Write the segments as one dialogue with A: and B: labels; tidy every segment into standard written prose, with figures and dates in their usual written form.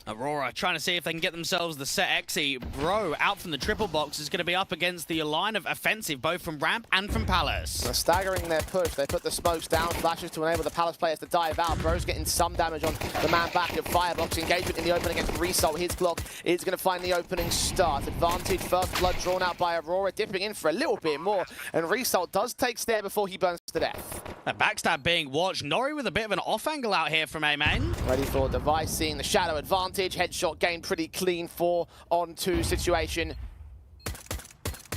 A: Aurora trying to see if they can get themselves the set Xe. Bro, out from the triple box, is going to be up against the line of offensive, both from Ramp and from Palace.
B: They're staggering their push. They put the smokes down, flashes to enable the Palace players to dive out. Bro's getting some damage on the man back of Firebox. Engagement in the open against Result. His block is going to find the opening start. Advantage, first blood drawn out by Aurora, dipping in for a little bit more. And Result does take Stair before he burns to death.
A: A backstab being watched. Nori with a bit of an off angle out here from A-Main.
B: Ready for Device, seeing the shadow advantage. Headshot game pretty clean, 4-on-2 situation.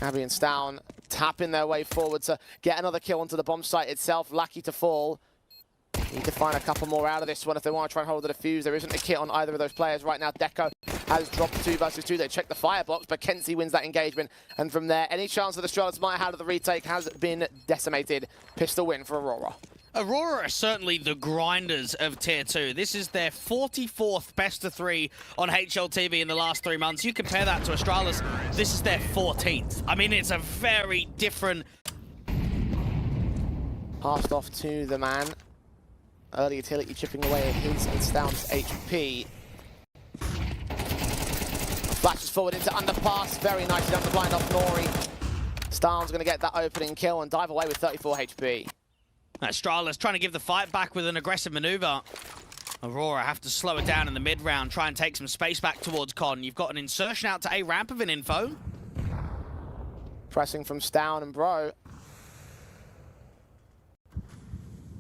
B: Abby and Stown tapping their way forward to get another kill onto the bomb site itself. Lucky to fall. Need to find a couple more out of this one if they want to try and hold the defuse. There isn't a kit on either of those players right now. Deco has dropped 2 versus 2. They check the firebox, but Kenzie wins that engagement. And from there, any chance that the Astralis might have of the retake has been decimated. Pistol win for Aurora.
A: Aurora are certainly the grinders of Tier 2. This is their 44th best of 3 on HLTV in the last 3 months. You compare that to Astralis, this is their 14th. I mean, it's a very different...
B: Passed off to the man. Early utility chipping away at his and Stown's HP. Flashes forward into underpass. Very nicely done the blind off Nori. Stown's going to get that opening kill and dive away with 34 HP.
A: Astralis trying to give the fight back with an aggressive maneuver. Aurora have to slow it down in the mid-round, try and take some space back towards Con. You've got an insertion out to A ramp of an info.
B: Pressing from Stown and Bro.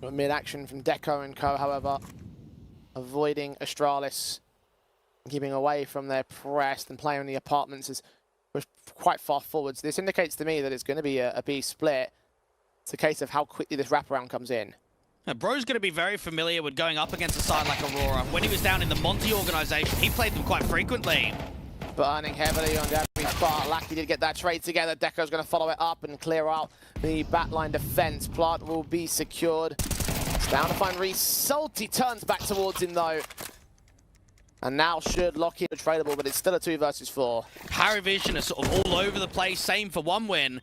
B: Mid-action from Deco and Co, however, avoiding Astralis, keeping away from their press, and player in the apartments is quite far forwards. This indicates to me that it's going to be a B split. It's a case of how quickly this wraparound comes in.
A: Now, Bro's going to be very familiar with going up against a side like Aurora. When he was down in the Monty organization, he played them quite frequently.
B: Burning heavily on Gabri's part. Lucky did get that trade together. Deco's going to follow it up and clear out the backline defense. Plant will be secured. It's down to find Result. He turns back towards him though. And now should lock in a tradable, but it's still a 2 versus 4.
A: Paravision are sort of all over the place, same for one win.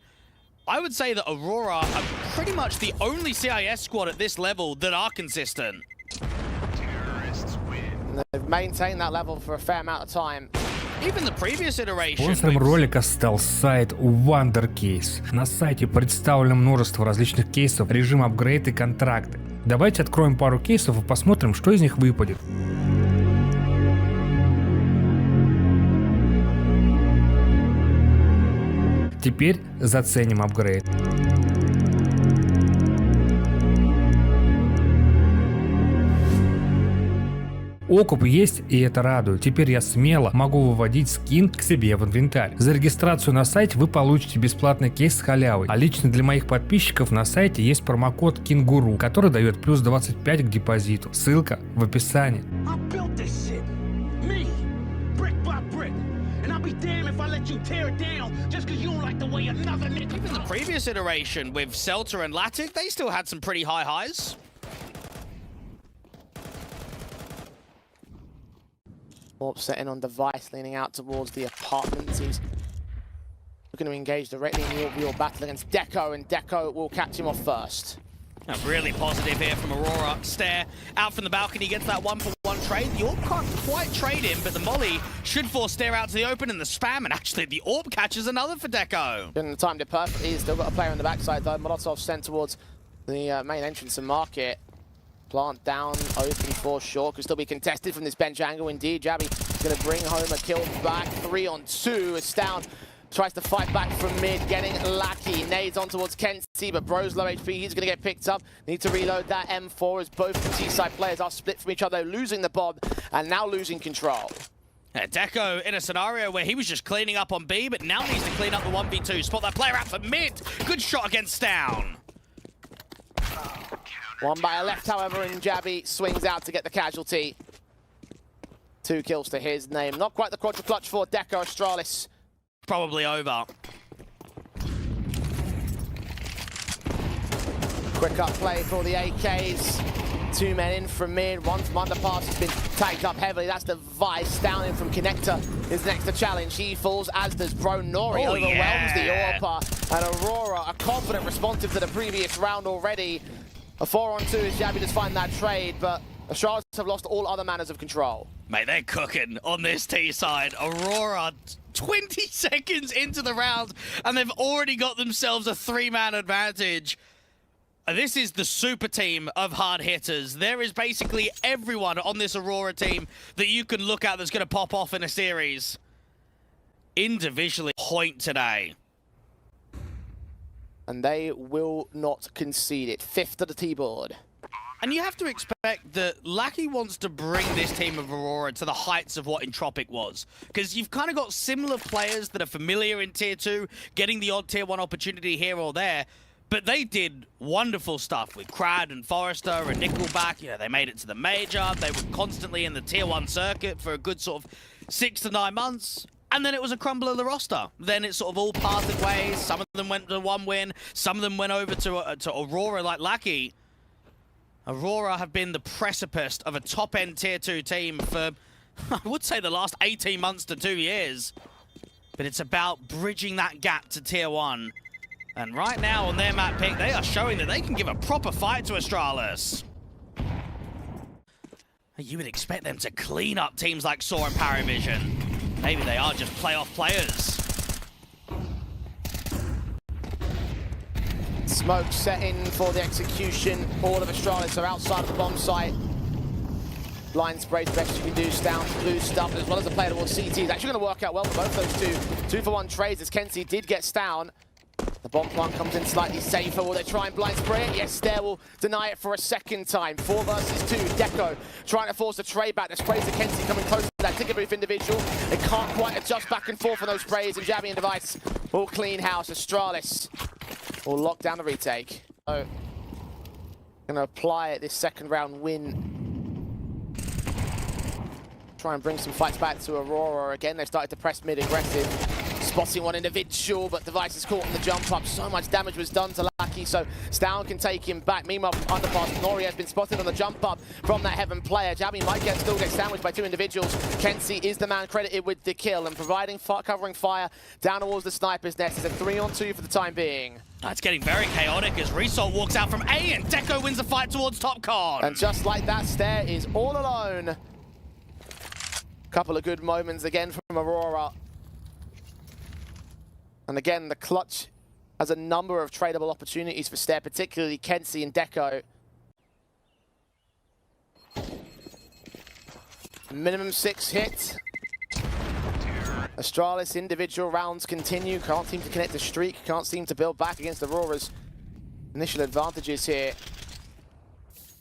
A: I would say that Aurora are pretty much the only CIS squad at this level that are consistent.
B: And they've maintained that level for a fair amount of time.
A: Even the previous iteration.
C: Спонсором ролика стал сайт WonderCase. На сайте представлено множество различных кейсов, режим апгрейд и контракты. Давайте откроем пару кейсов и посмотрим, что из них выпадет. Теперь заценим апгрейд. Окуп есть, и это радует. Теперь я смело могу выводить скин к себе в инвентарь. За регистрацию на сайте вы получите бесплатный кейс с халявой. А лично для моих подписчиков на сайте есть промокод Кенгуру, который дает плюс 25 к депозиту. Ссылка в описании.
A: Even the previous iteration with Celta and Latic, they still had some pretty high highs.
B: Orp setting on Device, leaning out towards the apartments. He's looking to engage directly in the real battle against Deco, and Deco will catch him off first.
A: Now, really positive here from Aurora. Stair out from the balcony, gets that 1-for-1 trade. The Orb can't quite trade him, but the Molly should force Stair out to the open in the spam, and actually the Orb catches another for Deco.
B: Didn't time it perfectly. He's still got a player on the backside though. Molotov sent towards the main entrance and market. Plant down, open for sure. Could still be contested from this bench angle. Indeed, Jabby going to bring home a kill back. 3 on 2. Astound tries to fight back from mid, getting lucky. Nades on towards Kenzie, but Bro's low HP. He's going to get picked up. Need to reload that M4 as both the T-side players are split from each other, losing the bomb and now losing control.
A: Deco in a scenario where he was just cleaning up on B, but now needs to clean up the 1v2. Spot that player out for mid. Good shot against Down.
B: One by a left, however, and Jabby swings out to get the casualty. 2 kills to his name. Not quite the quadra clutch for Deco. Astralis
A: Probably over.
B: Quick up play for the AKs. 2 men in from mid, 1 from underpass has been tagged up heavily. That's Device. Down in from Connector is next to challenge. He falls, as does Bro. Nori overwhelms the Orpa. And Aurora are confident, responsive to the previous round already. A 4-on-2 as Jabby just find that trade, but Astralis have lost all other manners of control.
A: Mate, they're cooking on this T side. Aurora 20 seconds into the round, and they've already got themselves a 3-man advantage. This is the super team of hard hitters. There is basically everyone on this Aurora team that you can look at that's going to pop off in a series. Individually point today.
B: And they will not concede it. 5th to the T-board.
A: And you have to expect that Lackey wants to bring this team of Aurora to the heights of what Entropic was. Because you've kind of got similar players that are familiar in Tier 2, getting the odd Tier 1 opportunity here or there. But they did wonderful stuff with Crad and Forrester and Nickelback. You know, they made it to the major. They were constantly in the Tier 1 circuit for a good sort of 6 to 9 months. And then it was a crumble of the roster. Then it sort of all parted ways. Some of them went to 1 win. Some of them went over to Aurora like Lackey. Aurora have been the precipice of a top-end Tier 2 team for, I would say, the last 18 months to 2 years. But it's about bridging that gap to Tier 1. And right now on their map pick, they are showing that they can give a proper fight to Astralis. You would expect them to clean up teams like Saw and Paravision. Maybe they are just playoff players.
B: Smoke set in for the execution. All of Astralis are outside of the bomb site. Blind spray, the best you can do, down blue stuff, as well as a player towards CT. It's actually going to work out well for both those two. 2-for-1 trades as Kenzie did get down. The bomb plant comes in slightly safer. Will they try and blind spray it? Yes, Stair will deny it for a second time. 4 versus 2. Deco trying to force the trade back. The sprays of Kenzie coming close to that ticket booth individual. They can't quite adjust back and forth on those sprays. And Jabby and Device will clean house. Astralis will lock down the retake. So, going to apply this second round win. Try and bring some fights back to Aurora. Again, they started to press mid aggressive. Spotting one individual, but Device is caught in the jump up. So much damage was done to Lackey, so Stown can take him back. Meanwhile, from underpass, Nori has been spotted on the jump up from that Heaven player. Jabby might still get sandwiched by 2 individuals. Kenzie is the man credited with the kill and providing covering fire down towards the sniper's nest. It's a 3-on-2 for the time being.
A: It's getting very chaotic as Result walks out from A and Deco wins the fight towards TopCon.
B: And just like that, Stair is all alone. Couple of good moments again from Aurora. And again, the clutch has a number of tradable opportunities for Stair, particularly Kenzie and Deco. Minimum 6 hit. Astralis individual rounds continue. Can't seem to connect the streak. Can't seem to build back against Aurora's initial advantages here.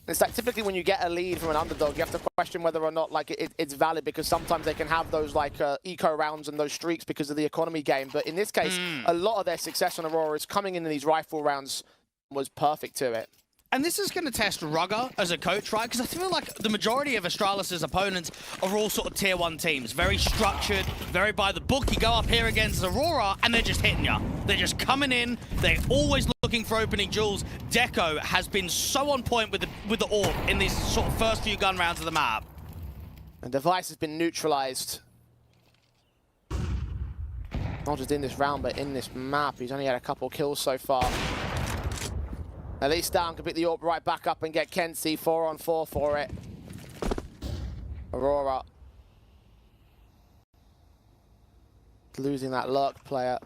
B: It's like typically when you get a lead from an underdog, you have to question whether or not like it's valid, because sometimes they can have those like eco rounds and those streaks because of the economy game. But in this case, a lot of their success on Aurora is coming into these rifle rounds was perfect to it.
A: And this is going to test Rugger as a coach, right? Because I feel like the majority of Astralis' opponents are all sort of Tier 1 teams. Very structured, very by the book. You go up here against Aurora, and they're just hitting you. They're just coming in. They're always looking for opening jewels. Deco has been so on point with the AWP in these sort of first few gun rounds of the map.
B: And Device has been neutralized. Not just in this round, but in this map. He's only had a couple kills so far. At least Down can pick the AWP right back up and get Kenzie 4-on-4 for it. Aurora losing that lurk player.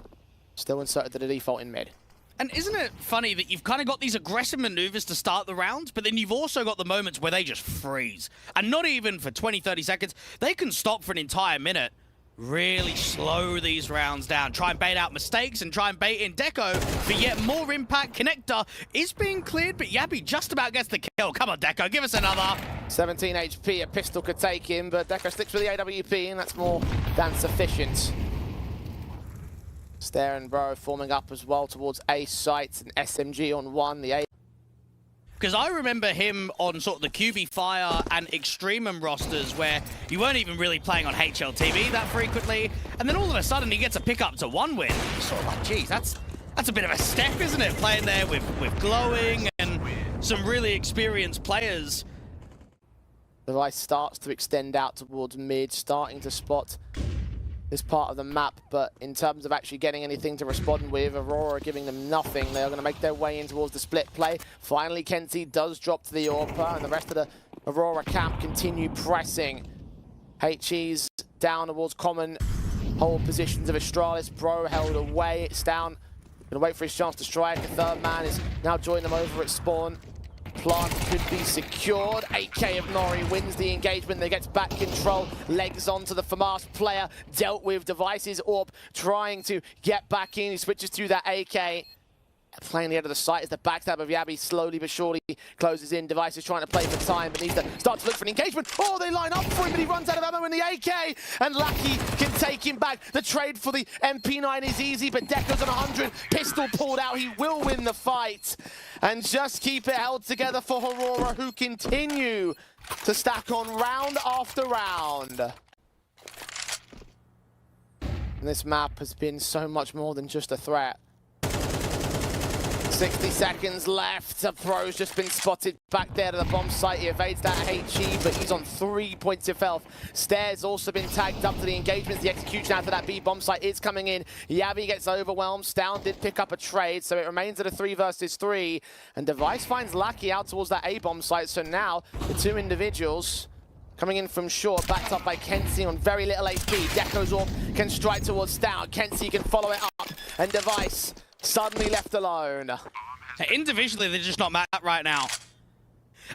B: Still inserted to the default in mid.
A: And isn't it funny that you've kind of got these aggressive maneuvers to start the round, but then you've also got the moments where they just freeze. And not even for 20, 30 seconds. They can stop for an entire minute. Really slow these rounds down. Try and bait out mistakes and try and bait in Deco for yet more impact. Connector is being cleared, but Yabby just about gets the kill. Come on, Deco, give us another.
B: 17 HP, a pistol could take him, but Deco sticks with the AWP, and that's more than sufficient. Stair and Bro forming up as well towards A sites, and SMG on 1. The A.
A: Because I remember him on sort of the QB Fire and Extremum rosters where you weren't even really playing on HLTV that frequently, and then all of a sudden he gets a pick up to 1 win. You're sort of like, geez, that's a bit of a step, isn't it? Playing there with Glowing and some really experienced players.
B: Device starts to extend out towards mid, starting to spot this part of the map, but in terms of actually getting anything to respond with, Aurora giving them nothing. They are going to make their way in towards the split play. Finally, Kenzie does drop to the AWP, and the rest of the Aurora camp continue pressing. HE's down towards common hold positions of Astralis. Bro held away. It's down. Gonna wait for his chance to strike. The third man is now joining them over at spawn. Plant could be secured. 8K of Nori wins the engagement. They get back control. Legs onto the FAMAS player. Dealt with Devices. Orb trying to get back in. He switches to that AK. Playing the end of the site as the backstab of Yabi slowly but surely closes in. Devices trying to play for time, but needs to start to look for an engagement. Oh, they line up for him, but he runs out of ammo in the AK, and Lackey can take him back. The trade for the MP9 is easy, but Deco's on 100. Pistol pulled out. He will win the fight, and just keep it held together for Aurora, who continue to stack on round after round. And this map has been so much more than just a threat. 60 seconds left. Pro's just been spotted back there to the bomb site. He evades that HE, but he's on 3 points of health. Stairs also been tagged up to the engagements. The execution after that B bomb site is coming in. Yavi gets overwhelmed. Stown did pick up a trade, so it remains at a 3 versus 3. And Device finds Lackey out towards that A bomb site. So now the two individuals coming in from short, backed up by Kenzie on very little HP. Deco's Orb can strike towards Stown. Kenzie can follow it up, and Device suddenly left alone.
A: Individually, they're just not matched right now.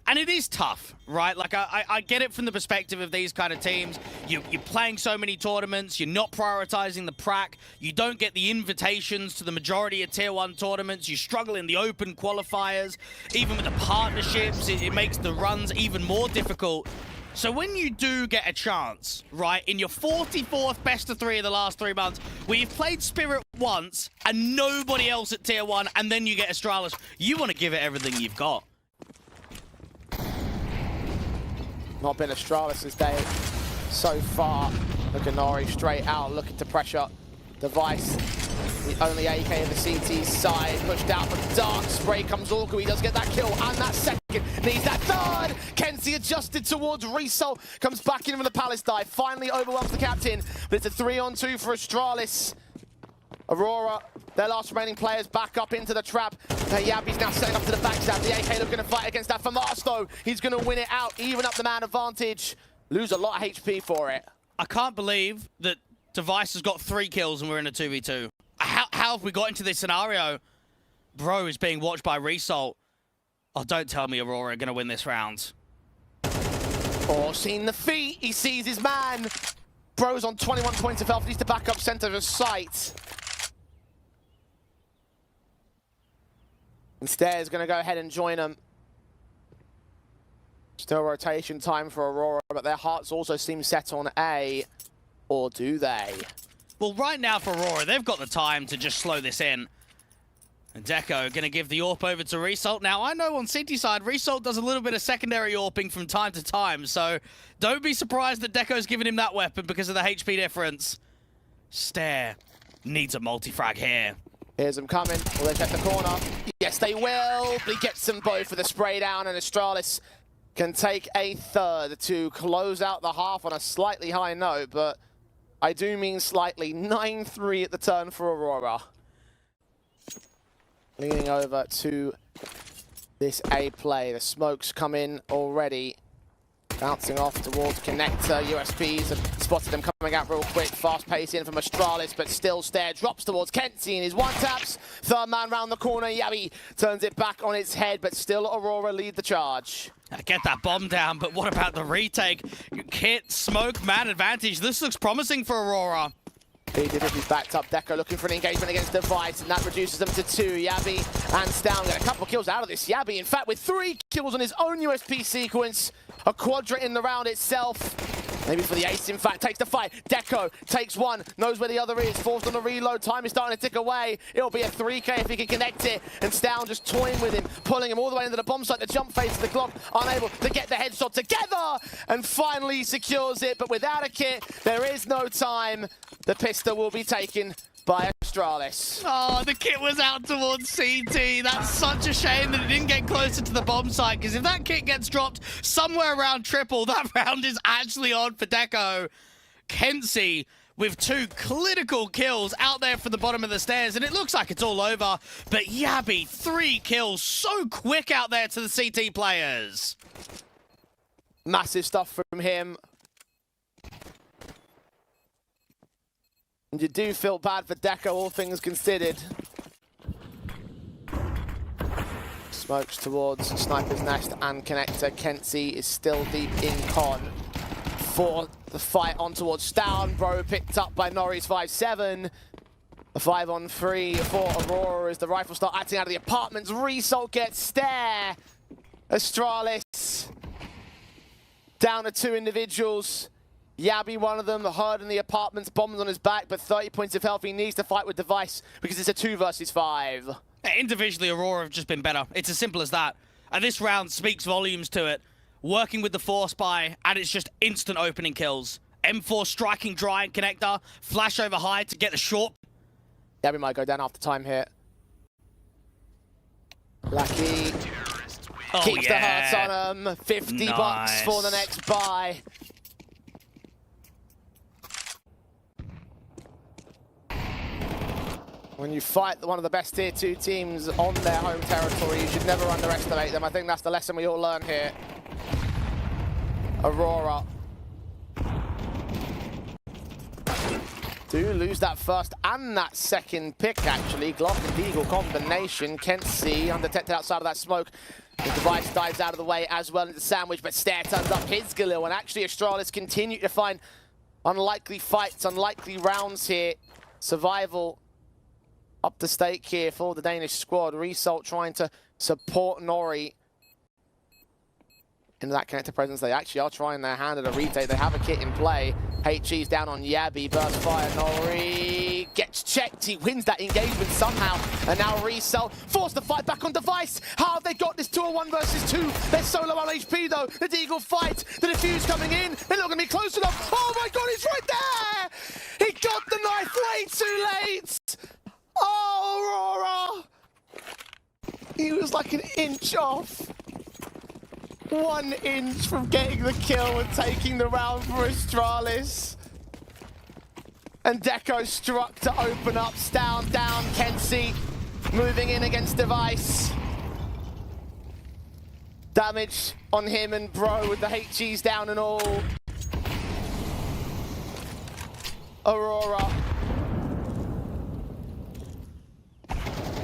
A: And it is tough, right? Like, I get it from the perspective of these kind of teams. You're playing so many tournaments. You're not prioritizing the prac. You don't get the invitations to the majority of Tier 1 tournaments. You struggle in the open qualifiers. Even with the partnerships, it makes the runs even more difficult. So when you do get a chance, right, in your 44th best of 3 of the last 3 months, where you've played Spirit once and nobody else at Tier 1, and then you get Astralis, you want to give it everything you've got.
B: Not been Astralis' day so far. Look at Nori straight out, looking to pressure Device. The only AK of the CT side, pushed out from dark. Spray comes Orku, he does get that kill, and that second needs that third. Kenzie adjusted towards Result, comes back in with the Palace dive, finally overwhelms the captain, but it's a 3-on-2 for Astralis. Aurora, their last remaining players back up into the trap. Yabi's now setting up to the backstab. The AK looking to fight against that FAMAS though. He's going to win it out, even up the man advantage. Lose a lot of HP for it.
A: I can't believe that Device has got 3 kills and we're in a 2v2. How have we got into this scenario? Bro is being watched by Result. Oh, don't tell me Aurora are going to win this round.
B: Oh, seen the feet. He sees his man. Bro's on 21 points of health. Needs to back up center of sight. Instead, is going to go ahead and join them. Still rotation time for Aurora, but their hearts also seem set on A. Or do they?
A: Well, right now for Aurora, they've got the time to just slow this in. And Deco going to give the AWP over to Result. Now, I know on City side, Result does a little bit of secondary AWPing from time to time, so don't be surprised that Deco's giving him that weapon because of the HP difference. Stare needs a multi-frag here.
B: Here's them coming. Will they check the corner? Yes, they will. He gets them both for the spray down, and Astralis can take a third to close out the half on a slightly high note, but I do mean slightly. 9-3 at the turn for Aurora. Leaning over to this A play. The smokes come in already. Bouncing off towards Connector. USPs have spotted them coming out real quick. Fast pace in from Astralis, but still Stare drops towards Kenzie in his one taps. Third man round the corner. Yabi turns it back on its head, but still Aurora lead the charge.
A: Get that bomb down, but what about the retake? Kit, smoke, man advantage. This looks promising for Aurora.
B: He's backed up. Deco looking for an engagement against Device, and that reduces them to 2. Yabi and Stown get a couple kills out of this. Yabi, in fact, with 3 kills on his own USP sequence. A quadrant in the round itself. Maybe for the ace, in fact, takes the fight. Deco takes one, knows where the other is, forced on the reload. Time is starting to tick away. It'll be a 3K if he can connect it. And Stown just toying with him, pulling him all the way into the bomb site. The jump phase of the Glock, unable to get the headshot together. And finally secures it, but without a kit, there is no time. The pistol will be taken by Astralis.
A: Oh, the kit was out towards CT. That's such a shame that it didn't get closer to the bomb site, because if that kit gets dropped somewhere around triple, that round is actually on for Deco. Kenzie with 2 critical kills out there for the bottom of the stairs, and it looks like it's all over. But Yabi, 3 kills so quick out there to the CT players.
B: Massive stuff from him. And you do feel bad for Deco, all things considered. Smokes towards Sniper's Nest and Connector. Kenzie is still deep in con for the fight on towards Stown. Bro picked up by Norris 5-7. A 5-on-3 for Aurora as the rifle start acting out of the apartments. Result gets stare. Astralis down to 2 individuals. Yabi, one of them, Herd in the apartments, bombs on his back, but 30 points of health. He needs to fight with Device because it's a 2 versus 5.
A: Individually, Aurora have just been better. It's as simple as that. And this round speaks volumes to it. Working with the Force Buy, and it's just instant opening kills. M4 striking dry and Connector, flash over high to get the short.
B: Yabi might go down after time here. Lucky keeps the hurts on him. 50 bucks for the next buy. When you fight one of the best tier 2 teams on their home territory, you should never underestimate them. I think that's the lesson we all learn here. Aurora do lose that first and that second pick, actually. Glock and Deagle combination. Kenzie undetected outside of that smoke. The Device dives out of the way as well into Sandwich, but Stare turns up his Galil, and actually Astralis continue to find unlikely fights, unlikely rounds here. Survival up the stake here for the Danish squad. Result trying to support Nori in that connector presence. They actually are trying their hand at a retake. They have a kit in play. HG's down on Yabi, burst fire. Nori gets checked. He wins that engagement somehow. And now Result forced to fight back on Device. How have they got this 2-on-1 versus 2? They're so low on HP though. The Deagle fight. The defuse coming in. They're not going to be close enough. Oh my god, he's right there! He got the knife way too late! Oh, Aurora! He was like an inch off. 1 inch from getting the kill and taking the round for Astralis. And Deco struck to open up. Down, Kenzie moving in against Device. Damage on him and Bro with the HGs down and all. Aurora.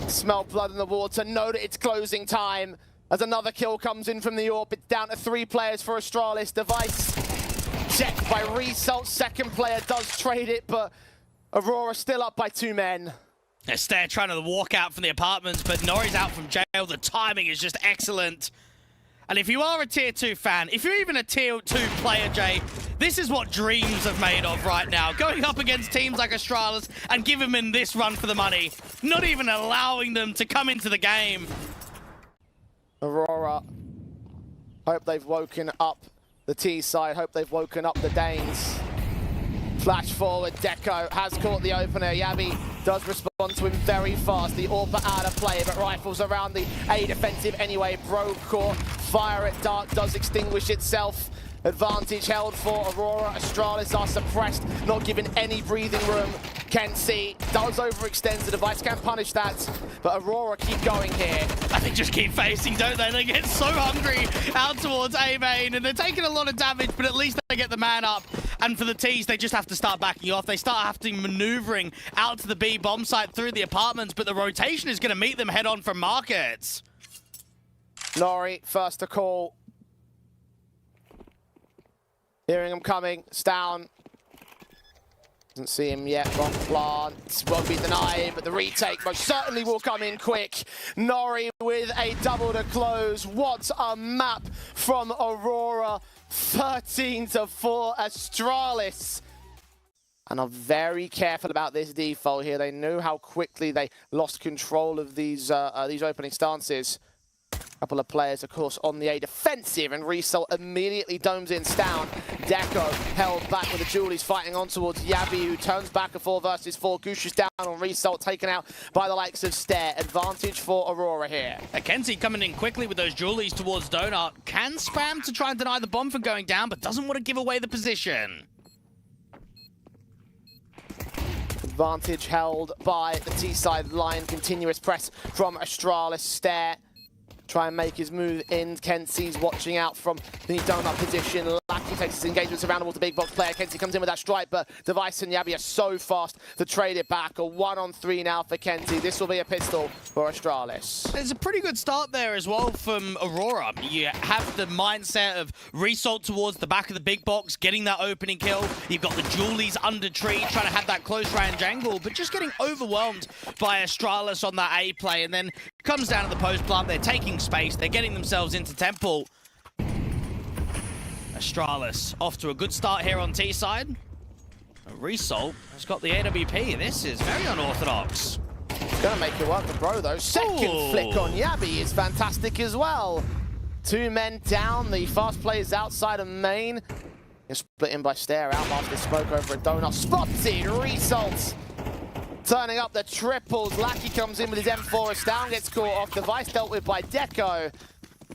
B: Smell blood in the water, know that it's closing time. As another kill comes in from the AWP, it's down to 3 players for Astralis. Device checked by Result. Second player does trade it, but Aurora still up by 2 men.
A: Stare trying to walk out from the apartments, but Nori's out from jail. The timing is just excellent. And if you are a tier 2 fan, if you're even a tier 2 player, Jay, this is what dreams are made of right now. Going up against teams like Astralis and giving them this run for the money. Not even allowing them to come into the game.
B: Aurora, hope they've woken up the T side. Hope they've woken up the Danes. Flash forward, Deco has caught the opener. Yabi does respond to him very fast. The AWP out of play, but rifles around the A defensive anyway. Bro caught. Fire at Dark does extinguish itself. Advantage held for Aurora. Astralis are suppressed, not given any breathing room. Kenzie does overextend. The Device can punish that, but Aurora keep going here.
A: And they just keep facing, don't they? They get so hungry out towards A main, and they're taking a lot of damage, but at least they get the man up. And for the T's, they just have to start backing off. They start having maneuvering out to the B bomb site through the apartments, but the rotation is going to meet them head on from markets.
B: Nori first to call. Hearing him coming, Stown. Doesn't see him yet, wrong plant. Won't be denied, but the retake most certainly will come in quick. Nori with a double to close. What a map from Aurora. 13-4 Astralis. And are very careful about this default here. They knew how quickly they lost control of these opening stances. Couple of players, of course, on the A defensive, and Result immediately domes in Stown. Deco held back with the Julies fighting on towards Yabi, who turns back a 4 versus 4. Goosh is down on Result, taken out by the likes of Stare. Advantage for Aurora here.
A: Kenzie coming in quickly with those Julies towards Donut. Can spam to try and deny the bomb from going down, but doesn't want to give away the position.
B: Advantage held by the T-side line. Continuous press from Astralis. Stare try and make his move in. Kenzie's watching out from the donut position. Lackey takes his engagements around towards the big box player. Kenzie comes in with that strike, but Device and Yabi are so fast to trade it back. A 1-on-3 now for Kenzie. This will be a pistol for Astralis.
A: There's a pretty good start there as well from Aurora. You have the mindset of result towards the back of the big box, getting that opening kill. You've got the Julies under tree, trying to have that close range angle, but just getting overwhelmed by Astralis on that A play, and then comes down to the post plant. They're taking space. They're getting themselves into Temple. Astralis off to a good start here on T side. Result has got the AWP. This is very unorthodox.
B: Gonna make it work for Bro though. Second flick on Yabi is fantastic as well. 2 men down. The fast players outside of main. You're split in by Stare out after smoke over a donut. Spotted Results. Turning up the triples. Lackey comes in with his M4. Astound gets caught off. Device dealt with by Deco.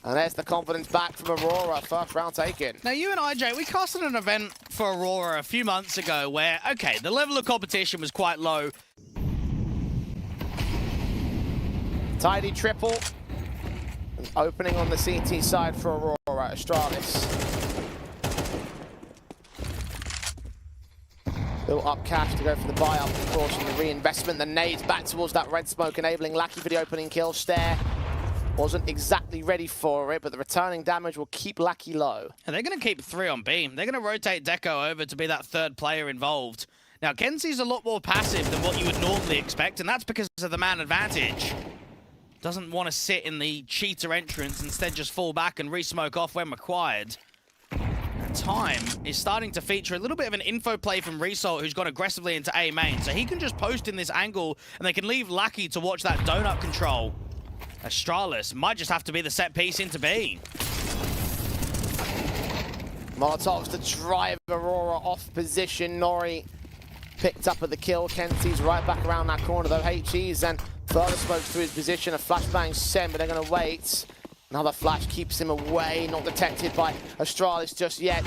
B: And there's the confidence back from Aurora. First round taken.
A: Now, you and IJ, we casted an event for Aurora a few months ago where, okay, the level of competition was quite low.
B: Tidy triple. An opening on the CT side for Aurora. Astralis. Built up cash to go for the buy-up, of course, and the reinvestment. The nades back towards that red smoke, enabling Lackey for the opening kill. Stare wasn't exactly ready for it, but the returning damage will keep Lackey low.
A: And they're going to keep 3 on B. They're going to rotate Deco over to be that third player involved. Now, Kenzie's a lot more passive than what you would normally expect, and that's because of the man advantage. Doesn't want to sit in the cheater entrance, instead just fall back and re-smoke off when required. Time is starting to feature a little bit of an info play from Result, who's gone aggressively into A main. So he can just post in this angle, and they can leave Lackey to watch that donut control. Astralis might just have to be the set piece into B.
B: Molotovs to drive Aurora off position. Nori picked up at the kill. Kenzie's right back around that corner, though. HE's and further smokes to his position. A flashbang sent, but they're going to wait. Another flash keeps him away, not detected by Astralis just yet.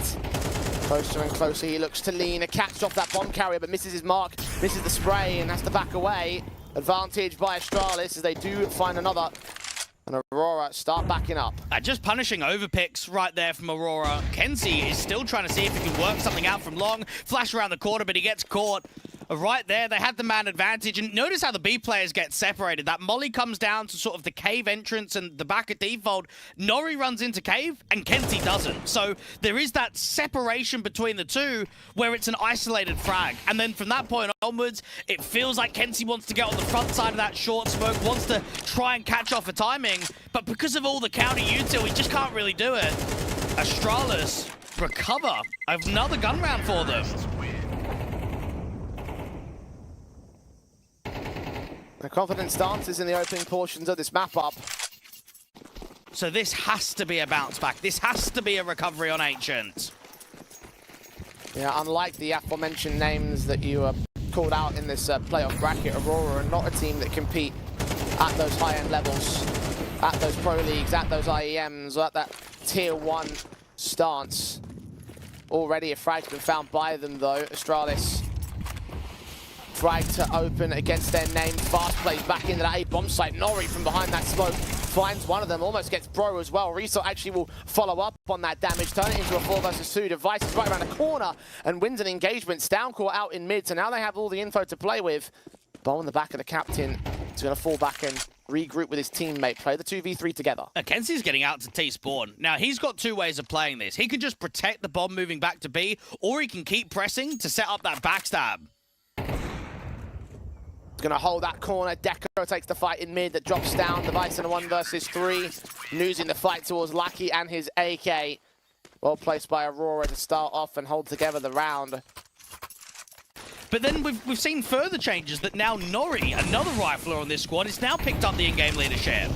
B: Closer and closer he looks to lean. A catch off that bomb carrier, but misses his mark, misses the spray, and has to back away. Advantage by Astralis as they do find another. And Aurora start backing up.
A: Just punishing overpicks right there from Aurora. Kenzie is still trying to see if he can work something out from long. Flash around the corner, but he gets caught. Right there, they had the man advantage. And notice how the B players get separated. That Molly comes down to sort of the cave entrance and the back of default. Nori runs into cave, and Kenzie doesn't. So there is that separation between the two where it's an isolated frag. And then from that point onwards, it feels like Kenzie wants to get on the front side of that short smoke, wants to try and catch off a timing. But because of all the counter util, he just can't really do it. Astralis recover. Another gun round for them.
B: The confidence dances in the opening portions of this map up.
A: So this has to be a bounce back. This has to be a recovery on Ancient.
B: Yeah, unlike the aforementioned names that you called out in this playoff bracket, Aurora are not a team that compete at those high-end levels, at those pro leagues, at those IEMs, or at that tier 1 stance. Already a frag's been found by them, though. Astralis frag to open against their name. Fast plays back into that A bomb site. Nori from behind that smoke finds one of them, almost gets Bro as well. Resort actually will follow up on that damage, turn it into a 4 versus 2. Device is right around the corner and wins an engagement. Downcourt out in mid, so now they have all the info to play with. Ball in the back of the captain is going to fall back and regroup with his teammate, play the 2v3 together.
A: Kenzie's getting out to T-spawn. Now, he's got 2 ways of playing this. He can just protect the bomb moving back to B, or he can keep pressing to set up that backstab.
B: Going to hold that corner. Deco takes the fight in mid that drops down. Device in a 1 versus 3. Losing the fight towards Lackey and his AK. Well placed by Aurora to start off and hold together the round.
A: But then we've seen further changes that now Nori, another rifler on this squad, has now picked up the in-game leadership.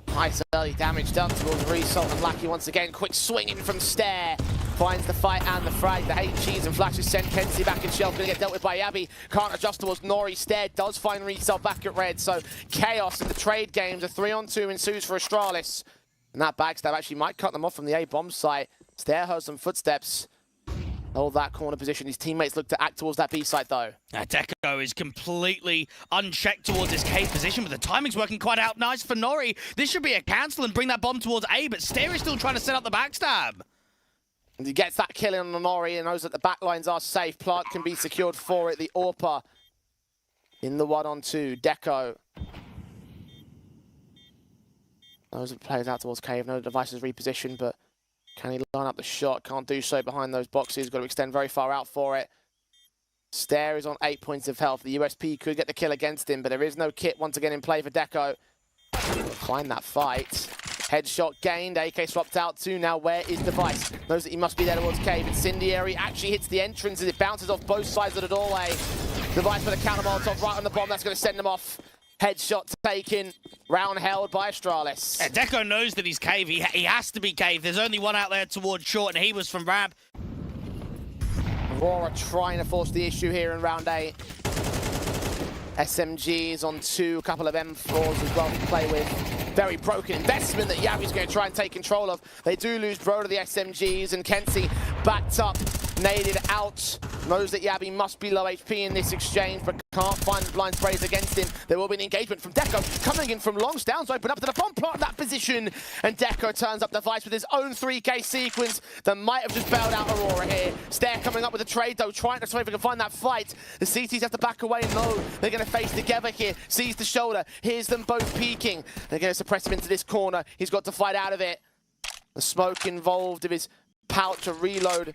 B: Nice early damage done towards Result, and Lackey once again. Quick swing in from Stare. Finds the fight and the frag. The HEs and flashes send Kenzie back in shelf. Gonna get dealt with by Yabi. Can't adjust towards Nori. Stare does find Result back at red. So chaos in the trade games. A 3-on-2 ensues for Astralis. And that backstab actually might cut them off from the A bomb site. Stare heard some footsteps. hold that corner position. His teammates look to act towards that B site though.
A: Deco is completely unchecked towards his cave position, but the timing's working quite out nice for Nori. This should be a cancel and bring that bomb towards A, but Stair is still trying to set up the backstab.
B: And he gets that kill in on Nori and knows that the backlines are safe. Plant can be secured for it. The AWPer in the 1-on-2. Deco. Those players out towards cave. No devices repositioned, but can he line up the shot? Can't do so behind those boxes. Got to extend very far out for it. Stair is on 8 points of health. The USP could get the kill against him, but there is no kit once again in play for Deco. Find that fight. Headshot gained. AK swapped out too. Now where is Device? Knows that he must be there towards cave. Incendiary actually hits the entrance as it bounces off both sides of the doorway. Device with a counter molotov right on the bomb. That's going to send him off. Headshot taken. Round held by Astralis.
A: Yeah, Deco knows that he's cave. He has to be cave. There's only one out there towards short, and he was from Rab.
B: Aurora trying to force the issue here in round 8. SMGs on 2, a couple of M4s as well to play with. Very broken investment that Yabi's going to try and take control of. They do lose Bro to the SMGs, and Kenzie backed up, naded out. Knows that Yabi must be low HP in this exchange, but can't find the blind sprays against him. There will be an engagement from Deco coming in from long. Stowns open up to the bomb plot in that position, and Deco turns up Device with his own 3K sequence that might have just bailed out Aurora here. Stair coming up with a trade though, trying to see if we can find that fight. The CTs have to back away. No, they're going to face together here. Sees the shoulder, hears them both peeking. They're going to suppress him into this corner. He's got to fight out of it. The smoke involved of his pouch to reload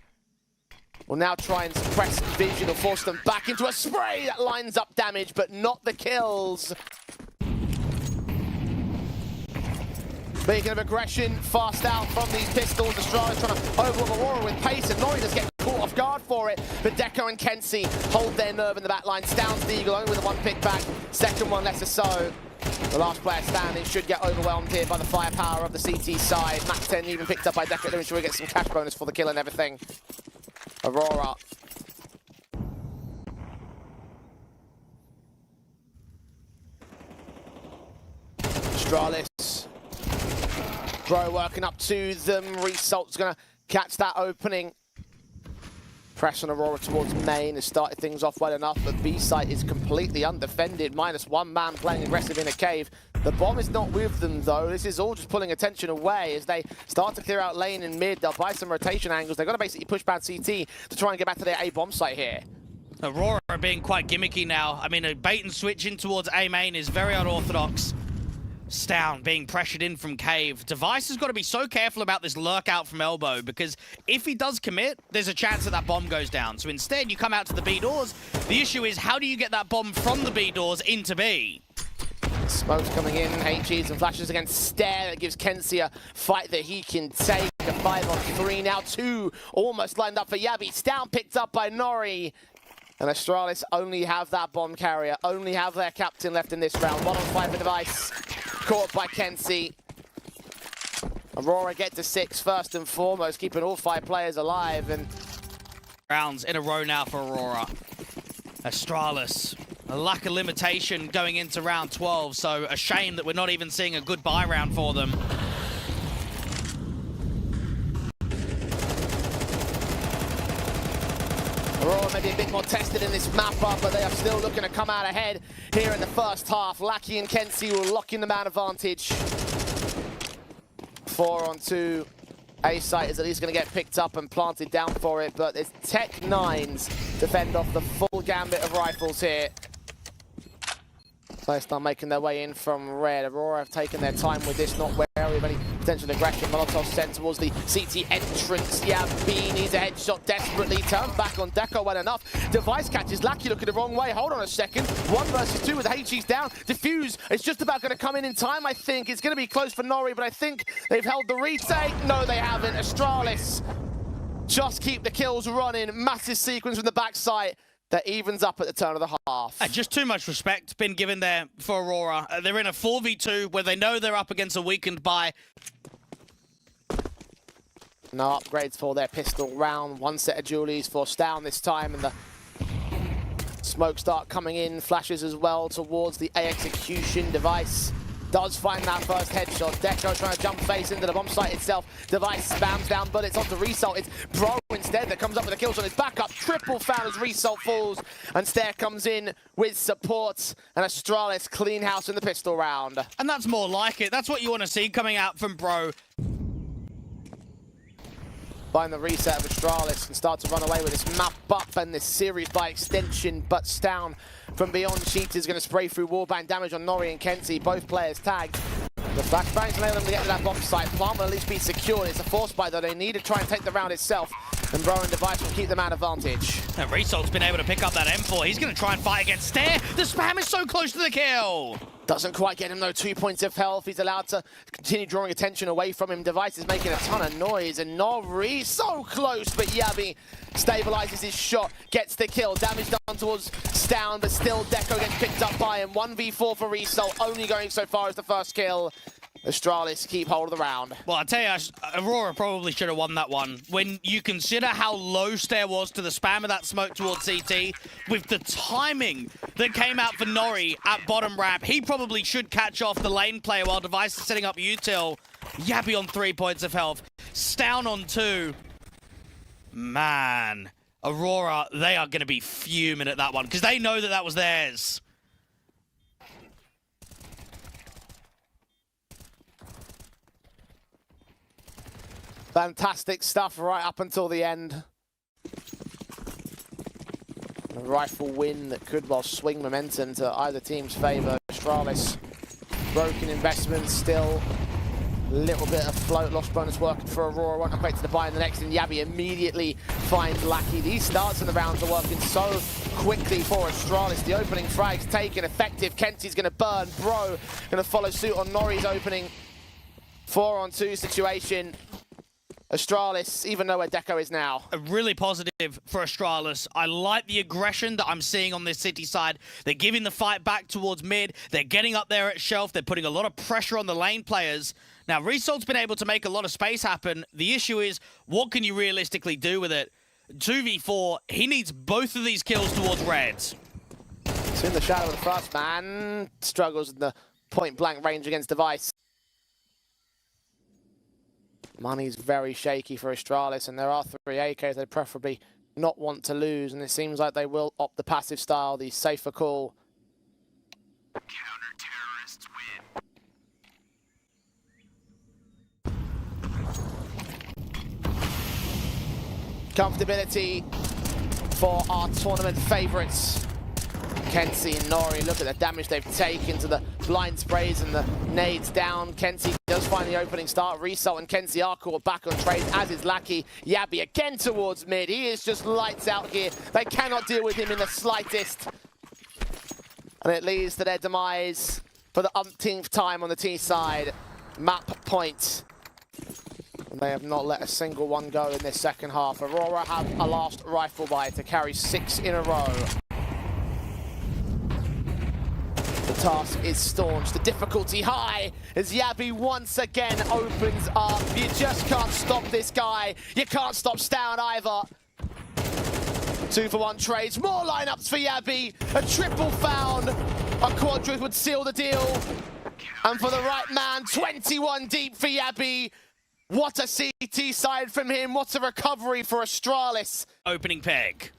B: will now try and suppress vision or force them back into a spray that lines up damage, but not the kills. Beacon of aggression, fast out from these pistols. Astralis trying to overlook Aurora with pace, and Nori does get caught off guard for it. But Deco and Kenzie hold their nerve in the back line. Stowns the Eagle only with a 1 pick back. Second one lesser so. The last player standing should get overwhelmed here by the firepower of the CT side. Max 10 even picked up by Deco to ensure he gets some cash bonus for the kill and everything. Aurora. Astralis. Bro working up to them. Resalt's gonna catch that opening. Press on Aurora towards main has started things off well enough, but B site is completely undefended. -1 man playing aggressive in a cave. The bomb is not with them though. This is all just pulling attention away as they start to clear out lane in mid. They'll buy some rotation angles. They've got to basically push back CT to try and get back to their A bomb site here.
A: Aurora are being quite gimmicky now. I mean, a bait and switch in towards A main is very unorthodox. Stown being pressured in from cave. Device has got to be so careful about this lurk out from elbow, because if he does commit, there's a chance that that bomb goes down. So instead, you come out to the B doors. The issue is, how do you get that bomb from the B doors into B?
B: Smoke's coming in, HEs and flashes against Stair. That gives Kenzie a fight that he can take. A 5-on-3 now, 2 almost lined up for Yabi. Stown picked up by Nori. And Astralis only have that bomb carrier, only have their captain left in this round. 1-on-5 for Device. Caught by Kenzie. Aurora get to 6 first and foremost, keeping all 5 players alive. And
A: rounds in a row now for Aurora. Astralis, a lack of limitation going into round 12, so a shame that we're not even seeing a goodbye round for them.
B: Aurora maybe a bit more tested in this map up, but they are still looking to come out ahead here in the first half. Lackey and Kenzie will lock in the man advantage. 4-on-2. A site is at least going to get picked up and planted down for it, but it's Tech 9s to fend off the full gambit of rifles here. Players start making their way in from red. Aurora have taken their time with this, not wary of any potential aggression. Molotov sent towards the CT entrance. Yabi needs a headshot desperately. Turns back on Deco well enough. Device catches Lackey looking the wrong way. Hold on a second. 1 versus 2 with the HGs down. Diffuse. It's just about going to come in time, I think. It's going to be close for Nori, but I think they've held the retake. No, they haven't. Astralis just keep the kills running. Massive sequence from the backside that evens up at the turn of the half.
A: Just too much respect been given there for Aurora. They're in a 4v2 where they know they're up against a weakened by.
B: No upgrades for their pistol round. 1 set of dualies for Stown this time, and the smoke start coming in. Flashes as well towards the A execution. Device does find that first headshot. Deco trying to jump face into the bomb site itself. Device spams down bullets onto Result. It's Bro instead that comes up with a kill on his backup. Triple foul as Result falls. And Stair comes in with support. And Astralis clean house in the pistol round.
A: And that's more like it. That's what you want to see coming out from Bro.
B: Find the reset of Astralis and start to run away with this map up and this series by extension. But Stown from beyond Sheet is going to spray through wallbang damage on Nori and Kenzie. Both players tagged. The flashbangs enable them to get to that bomb site. Plant will at least be secured. It's a force buy though. They need to try and take the round itself. And Bro and Device will keep them at advantage.
A: And Result's been able to pick up that M4. He's going to try and fight against Stair. The spam is so close to the kill.
B: Doesn't quite get him though, 2 points of health. He's allowed to continue drawing attention away from him. Device is making a ton of noise and Nori so close, but Yabi stabilizes his shot, gets the kill. Damage done towards Stown, but still Deco gets picked up by him. 1v4 for Result, only going so far as the first kill. Astralis keep hold of the round.
A: Well, I tell you, Aurora probably should have won that one. When you consider how low Stair was to the spam of that smoke towards CT, with the timing that came out for Nori at bottom ramp, he probably should catch off the lane player while Device is setting up util. Yabi on 3 points of health. Stown on 2. Man, Aurora, they are going to be fuming at that one because they know that that was theirs.
B: Fantastic stuff right up until the end. A rifle win that could well swing momentum to either team's favour. Astralis, broken investments still. Little bit of float, lost bonus working for Aurora. Won't equate to the buy in the next, and Yabi immediately finds Lackey. These starts in the rounds are working so quickly for Astralis. The opening frag's taken, effective. Kenzie's going to burn. Bro going to follow suit on Nori's opening 4-on-2 situation. Astralis, even know where Deco is now.
A: Really positive for Astralis. I like the aggression that I'm seeing on this City side. They're giving the fight back towards mid. They're getting up there at shelf. They're putting a lot of pressure on the lane players. Now, Result's been able to make a lot of space happen. The issue is, what can you realistically do with it? 2v4, he needs both of these kills towards Reds.
B: It's in the shadow of the first man. Struggles in the point-blank range against Device. Money's very shaky for Astralis, and there are 3 AKs they preferably not want to lose, and it seems like they will opt the passive style, the safer call.
D: Counter-terrorists win.
B: Comfortability for our tournament favourites. Kenzie and Nori, look at the damage they've taken to the blind sprays and the nades down. Kenzie does find the opening start. Result and Kenzie are caught back on trades, as is Lackey. Yabi again towards mid. He is just lights out here. They cannot deal with him in the slightest. And it leads to their demise for the umpteenth time on the T side. Map point. And they have not let a single one go in this second half. Aurora have a last rifle buy to carry 6 in a row. The task is staunch, the difficulty high, as Yabi once again opens up. You just can't stop this guy. You can't stop Stown either. 2-for-1 trades, more lineups for Yabi. A triple found, a quadruple would seal the deal. And for the right man, 21 deep for Yabi. What a CT side from him, what a recovery for Astralis.
A: Opening peg.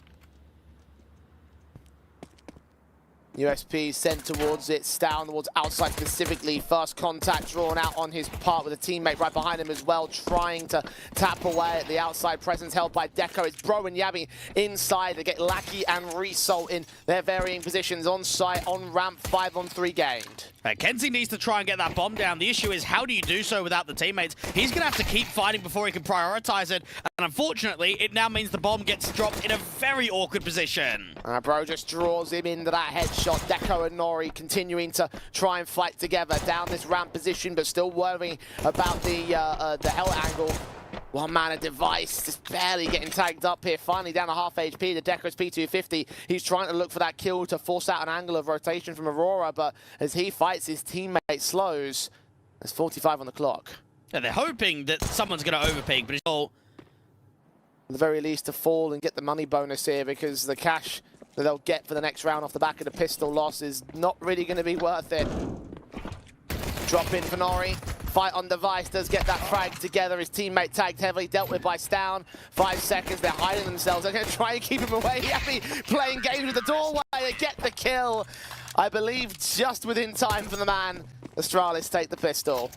B: USP sent towards it, Stown towards outside specifically. First contact drawn out on his part with a teammate right behind him as well, trying to tap away at the outside presence held by Deco. It's Bro and Yabi inside. They get Lackey and Result in their varying positions on site, on ramp, 5-on-3 gained.
A: Kenzie needs to try and get that bomb down. The issue is, how do you do so without the teammates? He's going to have to keep fighting before he can prioritize it. And unfortunately, it now means the bomb gets dropped in a very awkward position.
B: Bro just draws him into that headshot. Deco and Nori continuing to try and fight together down this ramp position, but still worrying about the L angle. One man a Device, just barely getting tagged up here. Finally down to half HP, the Deco's P250. He's trying to look for that kill to force out an angle of rotation from Aurora, but as he fights, his teammate slows. There's 45 on the clock.
A: Yeah, they're hoping that someone's going to overpeak, but it's all...
B: At the very least to fall and get the money bonus here, because the cash that they'll get for the next round off the back of the pistol loss is not really going to be worth it. Drop in for Nori. Fight on Device, does get that frag together. His teammate tagged heavily, dealt with by Stown. 5 seconds, they're hiding themselves. They're going to try and keep him away. Yabi playing games with the doorway. They get the kill. I believe just within time for the man. Astralis take the pistol.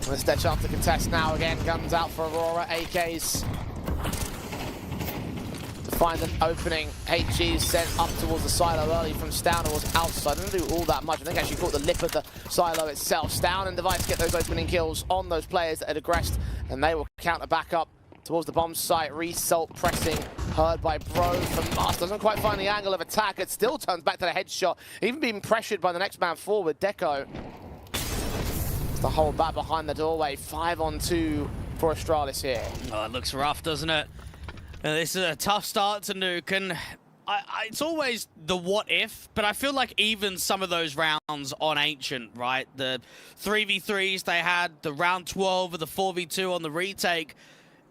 B: Let's stretch up to contest now again. Guns out for Aurora, AKs. To find an opening, HG sent up towards the silo early from Stown, who was outside. Didn't do all that much. I think actually caught the lip of the silo itself. Stown and Device get those opening kills on those players that had aggressed, and they will counter back up towards the bomb site. Result pressing, heard by Bro from Mast. Doesn't quite find the angle of attack. It still turns back to the headshot. Even being pressured by the next man forward, Deco. The hold back behind the doorway. 5-on-2 for Astralis here.
A: Oh, it looks rough, doesn't it? This is a tough start to Nuke, and it's always the what if, but I feel like even some of those rounds on Ancient, right? The 3v3s they had, the round 12 of the 4v2 on the retake,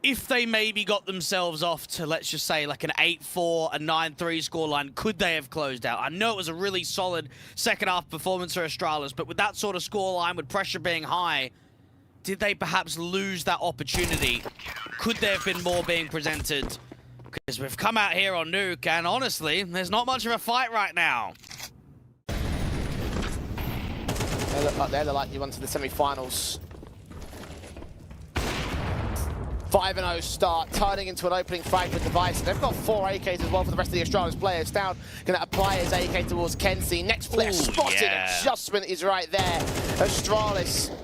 A: if they maybe got themselves off to, let's just say, like an 8-4, a 9-3 scoreline, could they have closed out? I know it was a really solid second half performance for Astralis, but with that sort of scoreline, with pressure being high, did they perhaps lose that opportunity? Could there have been more being presented? Because we've come out here on Nuke, and honestly, there's not much of a fight right now.
B: They look like they're the likely ones to the semi-finals. 5-0 start, turning into an opening frag with Device. They've got 4 AKs as well for the rest of the Astralis players. Stown going to apply his AK towards Kenzie. Next player spotted.
A: Yeah.
B: Adjustment is right there. Astralis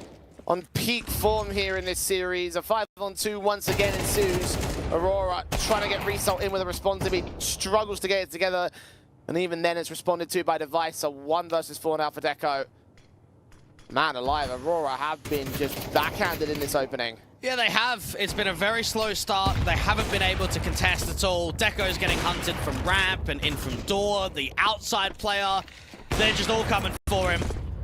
B: on peak form here in this series. A 5-on-2 once again ensues. Aurora trying to get Result in with a responsive. He struggles to get it together. And even then it's responded to by Device. A 1 versus 4 now for Deco. Man alive, Aurora have been just backhanded in this opening.
A: Yeah, they have. It's been a very slow start. They haven't been able to contest at all. Deco's getting hunted from ramp and in from door. The outside player, they're just all coming for him.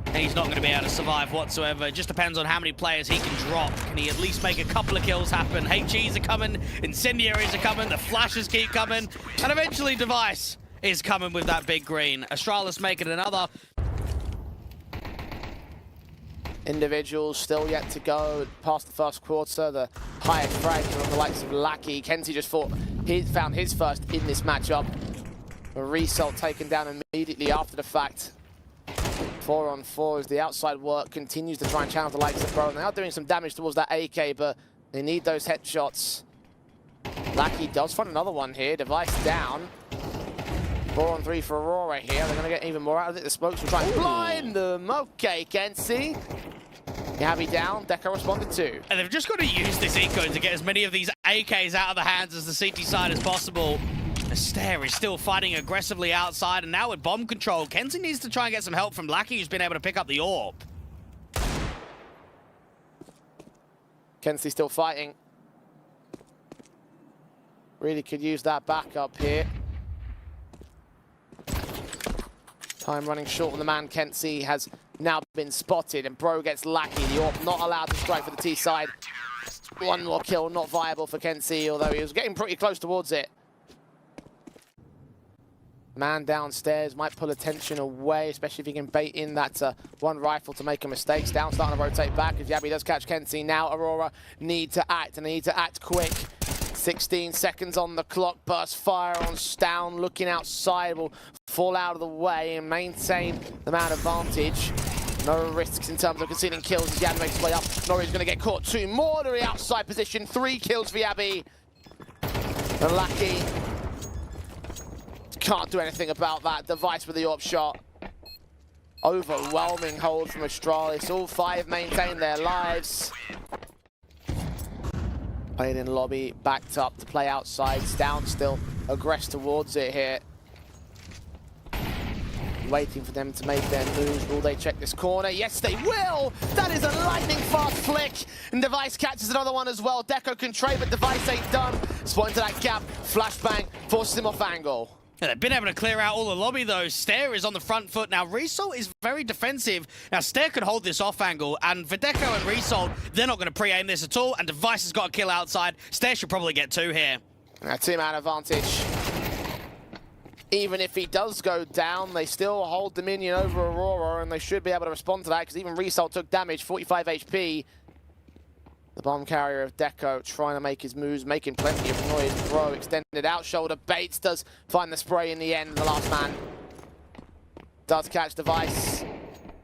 A: And he's not going to be able to survive whatsoever. It just depends on how many players he can drop. Can he at least make a couple of kills happen? HGs are coming, incendiaries are coming, the flashes keep coming, and eventually Device is coming with that big green. Astralis making another.
B: Individuals still yet to go past the first quarter. The highest frag on the likes of Lackey. Kenzie just found his first in this matchup. A Result taken down immediately after the fact. 4-on-4 as the outside work continues to try and challenge the likes of Bro. They are doing some damage towards that AK, but they need those headshots. Lackey does find another one here. Device down. 4-on-3 for Aurora here. They're going to get even more out of it. The smokes will try and blind them. Okay, Kenzie. Yabi down. Deco responded too.
A: And they've just got to use this eco to get as many of these AKs out of the hands as the CT side as possible. Astaire is still fighting aggressively outside, and now with bomb control, Kenzie needs to try and get some help from Lackey, who's been able to pick up the orb.
B: Kenzie still fighting. Really could use that backup here. Time running short on the man. Kenzie has now been spotted, and Bro gets Lackey. The orb not allowed to strike for the T side. One more kill, not viable for Kenzie, although he was getting pretty close towards it. Man downstairs might pull attention away, especially if he can bait in that one rifle to make a mistake. Down starting to rotate back as Yabi does catch Kenzie. Now Aurora need to act, and they need to act quick. 16 seconds on the clock. Burst fire on Stown, looking outside, will fall out of the way and maintain the man advantage. No risks in terms of conceding kills as Yabi makes his way up. Nori's going to get caught. 2 more to the outside position. 3 kills for Yabi. And Lackey can't do anything about that. Device with the AWP shot. Overwhelming hold from Astralis. All 5 maintain their lives. Played in lobby, backed up to play outside. Down still aggress towards it here. Waiting for them to make their moves. Will they check this corner? Yes, they will! That is a lightning fast flick. And Device catches another one as well. Deco can trade, but Device ain't done. Spot into that gap. Flashbang forces him off angle.
A: Yeah, they've been able to clear out all the lobby, though. Stair is on the front foot. Now, Result is very defensive. Now, Stair could hold this off angle, and Verdeco and Result, they're not going to pre-aim this at all, and Device has got a kill outside. Stair should probably get 2 here.
B: 2-man advantage. even if he does go down, they still hold Dominion over Aurora, and they should be able to respond to that, because even Result took damage, 45 HP. The bomb carrier of Deco trying to make his moves, making plenty of noise. Bro extended out shoulder. Bates does find the spray in the end. The last man does catch Device.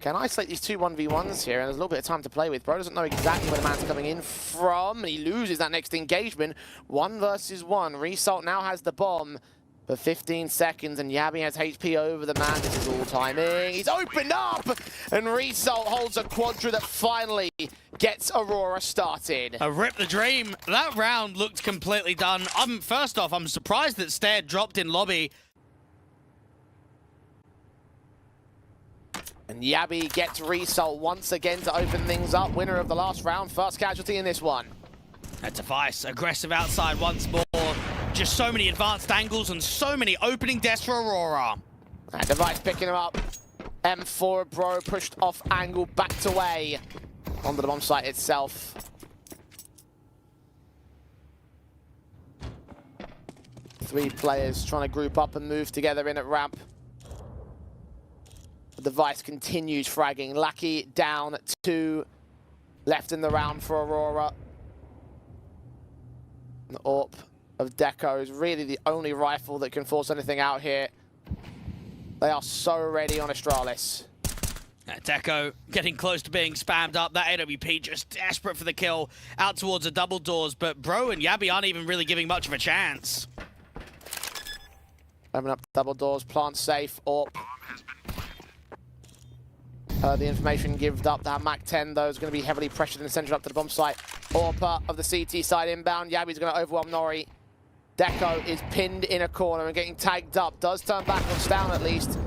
B: Can isolate these two 1v1s here, and there's a little bit of time to play with. Bro doesn't know exactly where the man's coming in from, and he loses that next engagement. 1 versus 1. Result now has the bomb for 15 seconds, and Yabby has HP over the man. This is all timing. He's opened up, and Result holds a quadra that finally gets Aurora started.
A: Rip the dream. That round looked completely done. First off, I'm surprised that Stair dropped in lobby.
B: And Yabby gets Result once again to open things up. Winner of the last round, first casualty in this one.
A: A Device, aggressive outside once more. Just so many advanced angles and so many opening deaths for Aurora.
B: And Device picking him up. M4, Bro pushed off angle, backed away onto the bomb site itself. Three players trying to group up and move together in at ramp. The Device continues fragging. Lucky down 2 left in the round for Aurora. The AWP of Deco is really the only rifle that can force anything out here. They are so ready on Astralis.
A: Deco getting close to being spammed up. That AWP just desperate for the kill out towards the double doors, but Bro and Yabby aren't even really giving much of a chance.
B: Open up double doors, plant safe, AWP. The information given up that MAC-10 though is going to be heavily pressured and centered up to the bomb site. AWP of the CT side inbound. Yabby's going to overwhelm Nori. Deco is pinned in a corner and getting tagged up. Does turn back on Stown at least.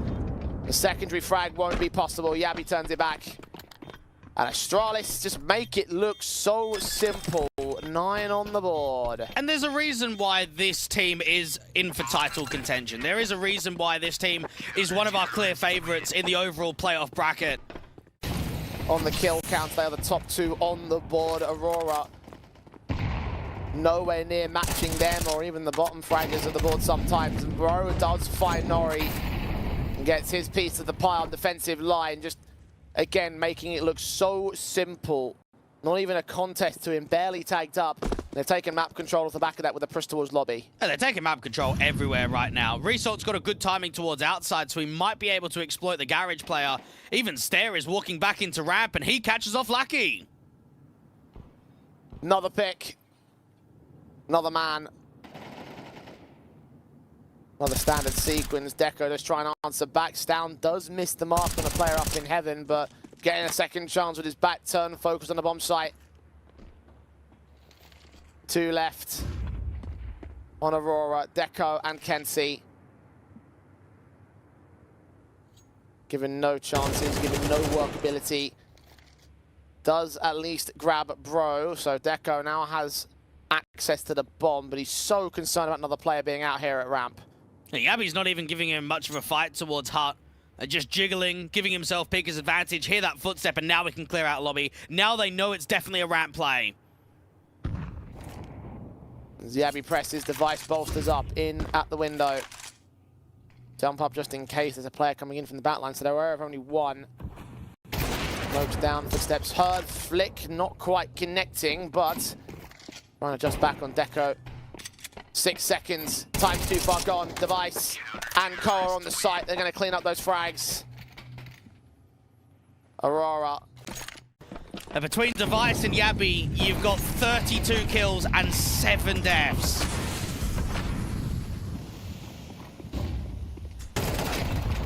B: The secondary frag won't be possible. Yabby turns it back. And Astralis just make it look so simple. 9 on the board.
A: And there's a reason why this team is in for title contention. There is a reason why this team is one of our clear favorites in the overall playoff bracket.
B: On the kill count, they are the top 2 on the board. Aurora nowhere near matching them or even the bottom fraggers of the board sometimes. And Bro does find Nori and gets his piece of the pie on defensive line. Just, again, making it look so simple. Not even a contest to him, barely tagged up. They've taken map control off the back of that with a push towards lobby.
A: And they're taking map control everywhere right now. Resalt's got a good timing towards outside, so he might be able to exploit the garage player. Even Stair is walking back into ramp, and he catches off Lucky.
B: Another pick. Another man. Another standard sequence. Deco just trying to answer back. Stown does miss the mark on a player up in heaven, but getting a second chance with his back turn, focused on the bomb site. 2 left on Aurora, Deco and Kenzie. Given no chances, given no workability. Does at least grab Bro, so Deco now has access to the bomb, but he's so concerned about another player being out here at ramp.
A: Yabby's not even giving him much of a fight towards Hut. Just jiggling, giving himself Pika's advantage. Hear that footstep, and now we can clear out lobby. Now they know it's definitely a ramp play.
B: As Yabby presses, Device bolsters up in at the window. Jump up just in case there's a player coming in from the backline, so they're aware of only 1. Smokes down, footsteps heard, flick, not quite connecting, but trying to adjust back on Deco. 6 seconds, time's too far gone. Device and Koa on the site, they're going to clean up those frags. Aurora.
A: And between Device and Yabby, you've got 32 kills and 7 deaths.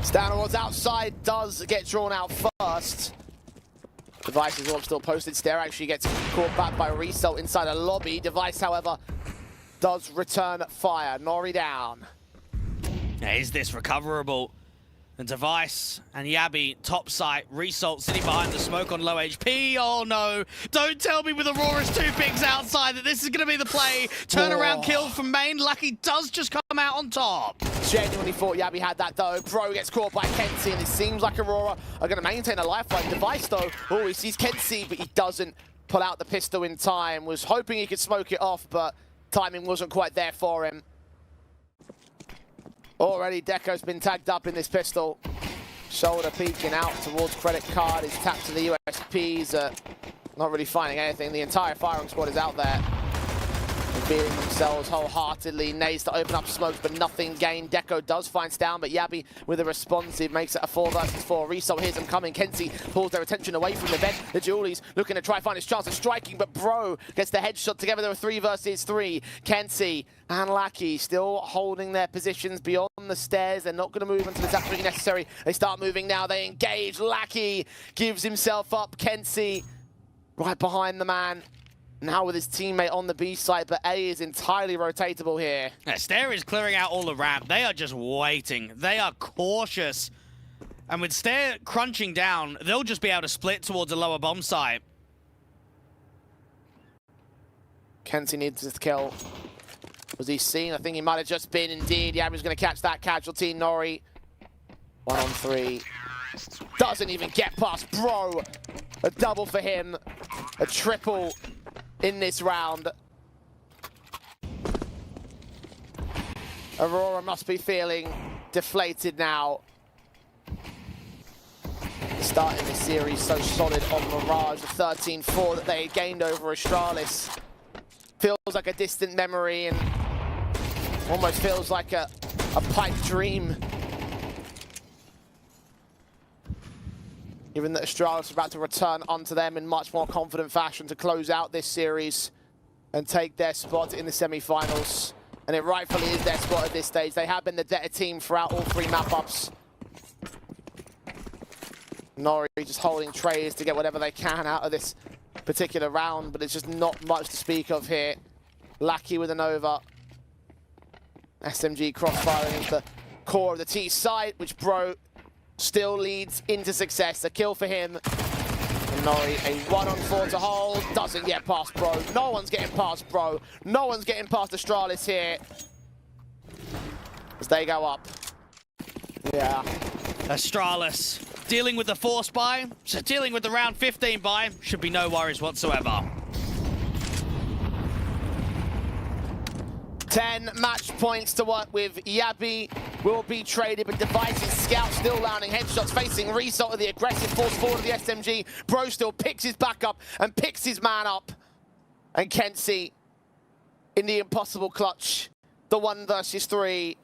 B: Stown towards outside, does get drawn out first. Device is still posted. Stair actually gets caught back by Result inside a lobby. Device, however, does return fire. Nori down.
A: Now, is this recoverable? The Device and Yabby top site. Result sitting behind the smoke on low HP. Oh no! Don't tell me with Aurora's 2 picks outside that this is going to be the play. Turnaround kill from main. Lucky does just come out on top.
B: Genuinely thought Yabby had that though. Bro gets caught by Kenzie, and it seems like Aurora are going to maintain a lifeline. Device though, oh, he sees Kenzie, but he doesn't pull out the pistol in time. Was hoping he could smoke it off, but timing wasn't quite there for him. Already Deco's been tagged up in this pistol. Shoulder peeking out towards credit card. He's tapped to the USPs. Not really finding anything. The entire firing squad is out there, revealing themselves wholeheartedly. Nays to open up smokes, but nothing gained. Deco does find Down, but Yabi with a responsive makes it a 4 versus 4. Result hears him coming. Kenzie pulls their attention away from the vent. The Julies looking to try find his chance of striking, but Bro gets the headshot. Together there are 3 versus 3. Kenzie and Lackey still holding their positions beyond the stairs. They're not going to move until it's absolutely necessary. They start moving now. They engage. Lackey gives himself up. Kenzie right behind the man. Now with his teammate on the B side, but A is entirely rotatable here.
A: Yeah, Stair is clearing out all the ramp. They are just waiting. They are cautious. And with Stair crunching down, they'll just be able to split towards a lower bomb site.
B: Kenzie needs this kill. Was he seen? I think he might have just been indeed. Yabi's going to catch that casualty. Nori, 1 on 3. Doesn't even get past Bro. A double for him. A triple in this round. Aurora must be feeling deflated now. Starting this series so solid on Mirage, the 13-4 that they gained over Astralis. Feels like a distant memory and almost feels like a pipe dream. Given that Astralis is about to return onto them in much more confident fashion to close out this series and take their spot in the semi-finals. And it rightfully is their spot at this stage. They have been the better team throughout all 3 map-ups. Nori just holding trays to get whatever they can out of this particular round, but it's just not much to speak of here. Lackey with a Nova. SMG crossfiring into the core of the T side, which Bro still leads into success. A kill for him. And Nori, a 1 on 4 to hold. Doesn't get past Bro. No one's getting past Bro. No one's getting past Astralis here. As they go up. Yeah.
A: Astralis dealing with the force buy, so dealing with the round 15 buy, should be no worries whatsoever.
B: 10 match points to work with. Yabi will be traded, but Device's scout still landing headshots, facing Result of the aggressive force forward of the SMG. Bro still picks his back up and picks his man up. And Kenzie in the impossible clutch. The 1 versus 3.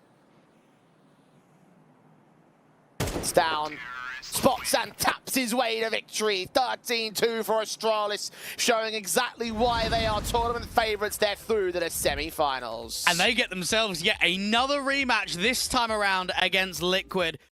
B: It's down. Spots and taps his way to victory. 13-2 for Astralis, showing exactly why they are tournament favourites. They're through to the semi-finals.
A: And they get themselves yet another rematch, this time around against Liquid.